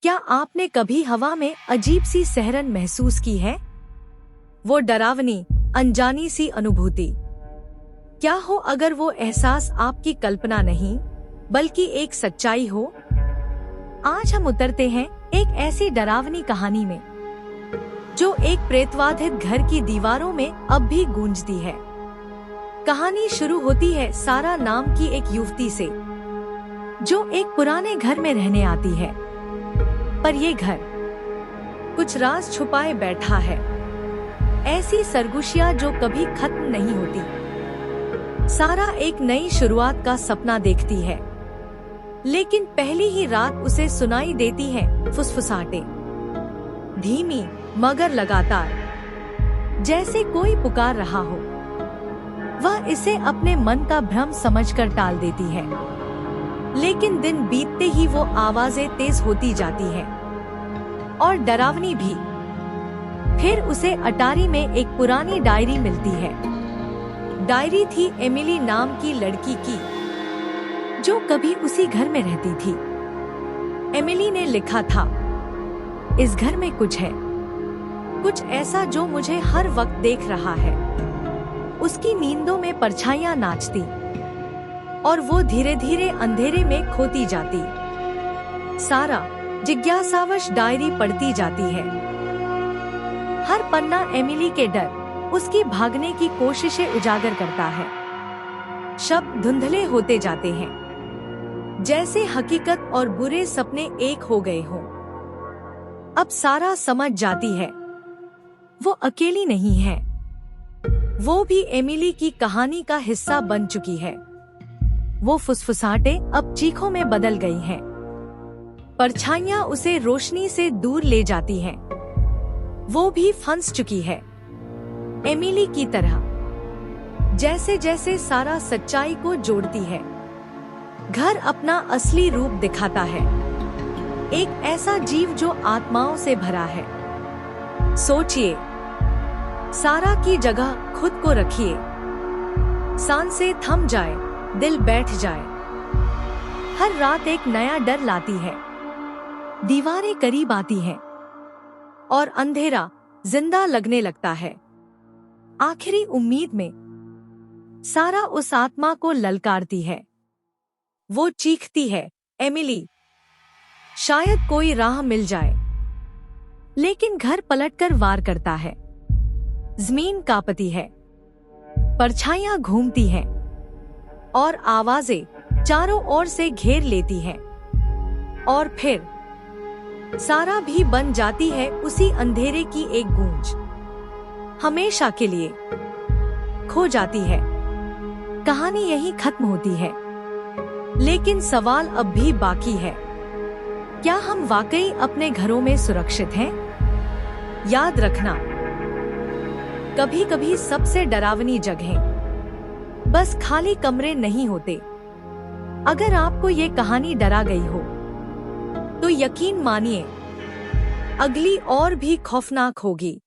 क्या आपने कभी हवा में अजीब सी सहरन महसूस की है? वो डरावनी, अनजानी सी अनुभूति। क्या हो अगर वो एहसास आपकी कल्पना नहीं, बल्कि एक सच्चाई हो? आज हम उतरते हैं एक ऐसी डरावनी कहानी में, जो एक प्रेतवाधित घर की दीवारों में अब भी गूंजती है। कहानी शुरू होती है सारा नाम की एक युवती से, जो एक पुराने घर में रहने आती है। पर ये घर कुछ राज छुपाए बैठा है, ऐसी सरगुशियां जो कभी खत्म नहीं होती। सारा एक नई शुरुआत का सपना देखती है, लेकिन पहली ही रात उसे सुनाई देती है फुसफुसाहटें, धीमी मगर लगातार, जैसे कोई पुकार रहा हो। वह इसे अपने मन का भ्रम समझकर टाल देती है, लेकिन दिन बीतते ही वो आवाजें तेज होती जाती हैं, और डरावनी भी। फिर उसे अटारी में एक पुरानी डायरी मिलती है। डायरी थी एमिली नाम की लड़की की, जो कभी उसी घर में रहती थी। एमिली ने लिखा था, इस घर में कुछ है, कुछ ऐसा जो मुझे हर वक्त देख रहा है। उसकी नींदों में परछाइयां नाचती, और वो धीरे धीरे अंधेरे में खोती जाती। सारा जिज्ञासावश डायरी पढ़ती जाती है। हर पन्ना एमिली के डर, उसकी भागने की कोशिशें उजागर करता है। शब्द धुंधले होते जाते हैं, जैसे हकीकत और बुरे सपने एक हो गए हों। अब सारा समझ जाती है, वो अकेली नहीं है। वो भी एमिली की कहानी का हिस्सा बन चुकी है। वो फुसफुसाहटें अब चीखों में बदल गई हैं। परछाइयां उसे रोशनी से दूर ले जाती हैं। वो भी फंस चुकी है, एमिली की तरह। जैसे जैसे सारा सच्चाई को जोड़ती है, घर अपना असली रूप दिखाता है। एक ऐसा जीव जो आत्माओं से भरा है। सोचिए, सारा की जगह खुद को रखिए। सांसें थम जाए, दिल बैठ जाए। हर रात एक नया डर लाती है। दीवारें करीब आती हैं, और अंधेरा जिंदा लगने लगता है। आखिरी उम्मीद में सारा उस आत्मा को ललकारती है। वो चीखती है, एमिली, शायद कोई राह मिल जाए। लेकिन घर पलटकर वार करता है। जमीन कांपती है, परछाइयां घूमती हैं, और आवाजें चारों ओर से घेर लेती हैं। और फिर सारा भी बन जाती है उसी अंधेरे की एक गूंज। हमेशा के लिए खो जाती है। कहानी यहीं खत्म होती है, लेकिन सवाल अब भी बाकी है। क्या हम वाकई अपने घरों में सुरक्षित हैं? याद रखना, कभी कभी सबसे डरावनी जगहें बस खाली कमरे नहीं होते। अगर आपको ये कहानी डरा गई हो, तो यकीन मानिए, अगली और भी खौफनाक होगी।